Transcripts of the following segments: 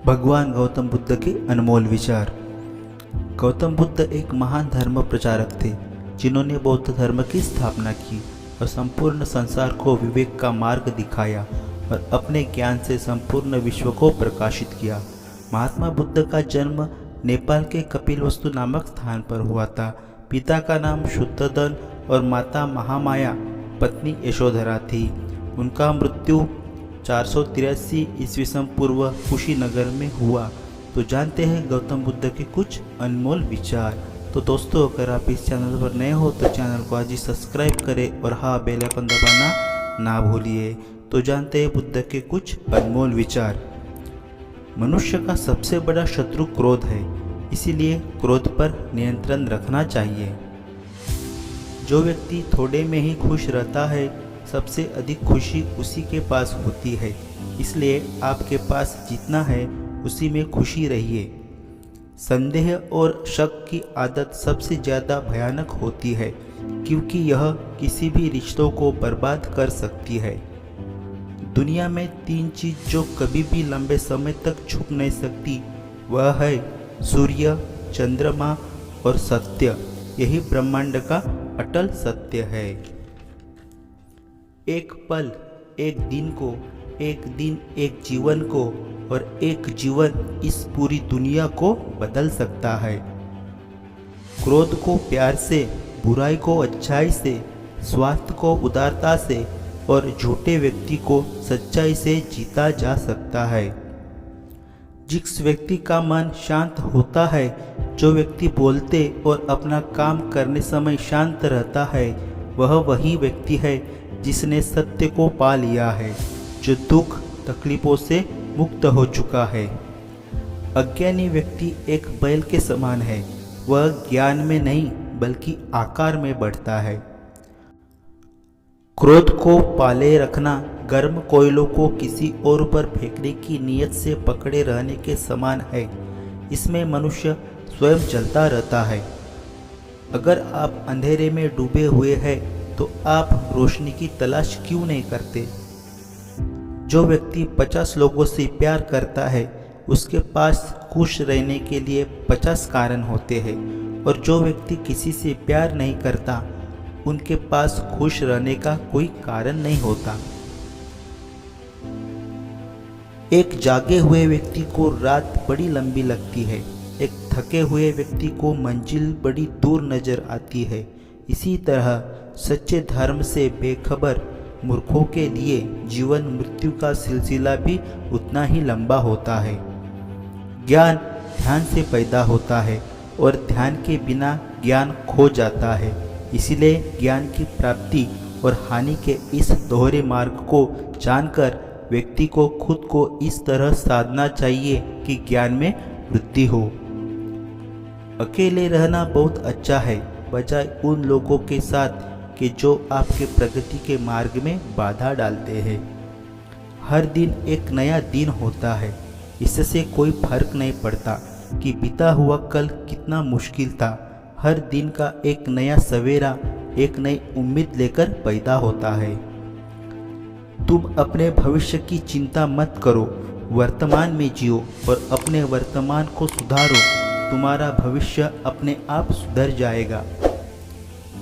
भगवान गौतम बुद्ध के अनमोल विचार। गौतम बुद्ध एक महान धर्म प्रचारक थे जिन्होंने बौद्ध धर्म की स्थापना की और संपूर्ण संसार को विवेक का मार्ग दिखाया और अपने ज्ञान से संपूर्ण विश्व को प्रकाशित किया। महात्मा बुद्ध का जन्म नेपाल के कपिलवस्तु नामक स्थान पर हुआ था। पिता का नाम शुद्धोधन और माता महामाया पत्नी यशोधरा थी। उनका मृत्यु 483 ईस्वी पूर्व कुशीनगर में हुआ। तो जानते हैं गौतम बुद्ध के कुछ अनमोल विचार। तो दोस्तों, अगर आप इस चैनल पर नए हो तो चैनल को आज ही सब्सक्राइब करें और हाँ, बेल आइकन दबाना ना भूलिए। तो जानते हैं बुद्ध के कुछ अनमोल विचार। मनुष्य का सबसे बड़ा शत्रु क्रोध है, इसीलिए क्रोध पर नियंत्रण रखना चाहिए। जो व्यक्ति थोड़े में ही खुश रहता है, सबसे अधिक खुशी उसी के पास होती है। इसलिए आपके पास जितना है उसी में खुशी रहिए। संदेह और शक की आदत सबसे ज़्यादा भयानक होती है, क्योंकि यह किसी भी रिश्तों को बर्बाद कर सकती है। दुनिया में 3 चीज़ जो कभी भी लंबे समय तक छुप नहीं सकती, वह है सूर्य, चंद्रमा और सत्य। यही ब्रह्मांड का अटल सत्य है। एक पल एक दिन को, एक दिन एक जीवन को और एक जीवन इस पूरी दुनिया को बदल सकता है। क्रोध को प्यार से, बुराई को अच्छाई से, स्वार्थ को उदारता से और झूठे व्यक्ति को सच्चाई से जीता जा सकता है। जिस व्यक्ति का मन शांत होता है, जो व्यक्ति बोलते और अपना काम करने समय शांत रहता है, वह वही व्यक्ति है जिसने सत्य को पा लिया है, जो दुख तकलीफों से मुक्त हो चुका है। अज्ञानी व्यक्ति एक बैल के समान है। वह ज्ञान में नहीं बल्कि आकार में बढ़ता है। क्रोध को पाले रखना गर्म कोयलों को किसी और पर फेंकने की नीयत से पकड़े रहने के समान है। इसमें मनुष्य स्वयं जलता रहता है। अगर आप अंधेरे में डूबे हुए हैं तो आप रोशनी की तलाश क्यों नहीं करते? जो व्यक्ति 50 लोगों से प्यार करता है, उसके पास खुश रहने के लिए 50 कारण होते हैं, और जो व्यक्ति किसी से प्यार नहीं करता, उनके पास खुश रहने का कोई कारण नहीं होता। एक जागे हुए व्यक्ति को रात बड़ी लंबी लगती है, एक थके हुए व्यक्ति को मंजिल बड़ी दूर नजर आती है। इसी तरह सच्चे धर्म से बेखबर मूर्खों के लिए जीवन मृत्यु का सिलसिला भी उतना ही लंबा होता है। ज्ञान ध्यान से पैदा होता है और ध्यान के बिना ज्ञान खो जाता है। इसलिए ज्ञान की प्राप्ति और हानि के इस दोहरे मार्ग को जानकर व्यक्ति को खुद को इस तरह साधना चाहिए कि ज्ञान में वृद्धि हो। अकेले रहना बहुत अच्छा है, बजाय उन लोगों के साथ कि जो आपके प्रगति के मार्ग में बाधा डालते हैं। हर दिन एक नया दिन होता है। इससे कोई फर्क नहीं पड़ता कि बीता हुआ कल कितना मुश्किल था। हर दिन का एक नया सवेरा एक नई उम्मीद लेकर पैदा होता है। तुम अपने भविष्य की चिंता मत करो, वर्तमान में जियो और अपने वर्तमान को सुधारो। तुम्हारा भविष्य अपने आप सुधर जाएगा।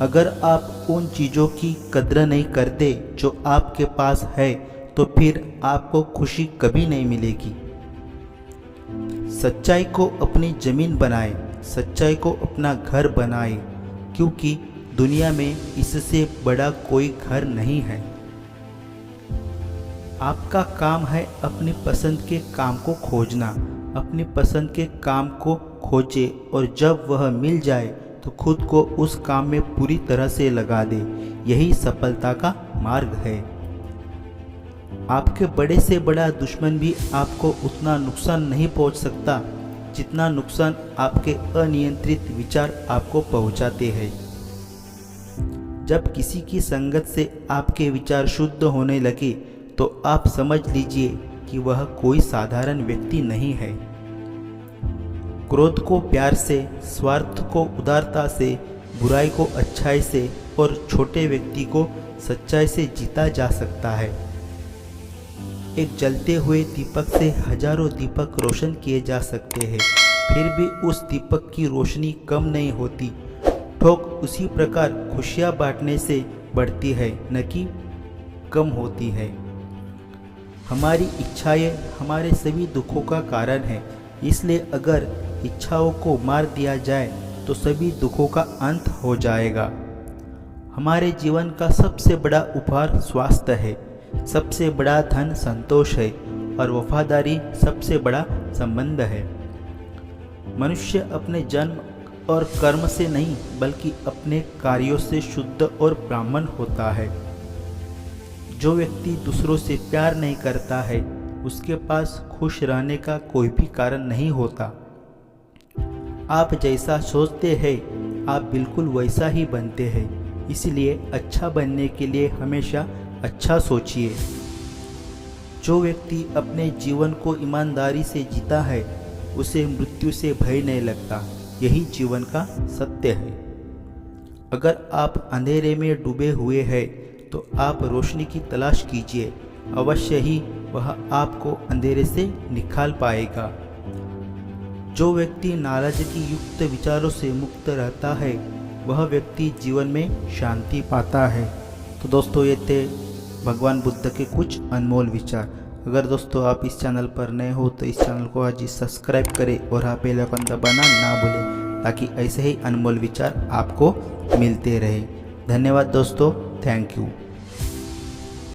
अगर आप उन चीज़ों की कद्र नहीं करते जो आपके पास है, तो फिर आपको खुशी कभी नहीं मिलेगी। सच्चाई को अपनी जमीन बनाए, सच्चाई को अपना घर बनाए, क्योंकि दुनिया में इससे बड़ा कोई घर नहीं है। आपका काम है अपनी पसंद के काम को खोजना। अपनी पसंद के काम को खोजे और जब वह मिल जाए तो खुद को उस काम में पूरी तरह से लगा दे। यही सफलता का मार्ग है। आपके बड़े से बड़ा दुश्मन भी आपको उतना नुकसान नहीं पहुंच सकता जितना नुकसान आपके अनियंत्रित विचार आपको पहुंचाते हैं। जब किसी की संगत से आपके विचार शुद्ध होने लगे तो आप समझ लीजिए कि वह कोई साधारण व्यक्ति नहीं है। क्रोध को प्यार से, स्वार्थ को उदारता से, बुराई को अच्छाई से और छोटे व्यक्ति को सच्चाई से जीता जा सकता है। एक जलते हुए दीपक से हजारों दीपक रोशन किए जा सकते हैं, फिर भी उस दीपक की रोशनी कम नहीं होती। ठोक उसी प्रकार खुशियाँ बांटने से बढ़ती है, न कि कम होती है। हमारी इच्छाएं हमारे सभी दुखों का कारण है, इसलिए अगर इच्छाओं को मार दिया जाए तो सभी दुखों का अंत हो जाएगा। हमारे जीवन का सबसे बड़ा उपहार स्वास्थ्य है, सबसे बड़ा धन संतोष है और वफादारी सबसे बड़ा संबंध है। मनुष्य अपने जन्म और कर्म से नहीं बल्कि अपने कार्यों से शुद्ध और ब्राह्मण होता है। जो व्यक्ति दूसरों से प्यार नहीं करता है उसके पास खुश रहने का कोई भी कारण नहीं होता। आप जैसा सोचते हैं आप बिल्कुल वैसा ही बनते हैं, इसलिए अच्छा बनने के लिए हमेशा अच्छा सोचिए। जो व्यक्ति अपने जीवन को ईमानदारी से जीता है उसे मृत्यु से भय नहीं लगता, यही जीवन का सत्य है। अगर आप अंधेरे में डूबे हुए हैं तो आप रोशनी की तलाश कीजिए, अवश्य ही वह आपको अंधेरे से निकाल पाएगा। जो व्यक्ति नाराजगी युक्त विचारों से मुक्त रहता है वह व्यक्ति जीवन में शांति पाता है। तो दोस्तों ये थे भगवान बुद्ध के कुछ अनमोल विचार। अगर दोस्तों आप इस चैनल पर नए हो तो इस चैनल को आज ही सब्सक्राइब करें और हाँ बेल आइकन दबाना ना भूलें, ताकि ऐसे ही अनमोल विचार आपको मिलते रहे। धन्यवाद दोस्तों, थैंक यू।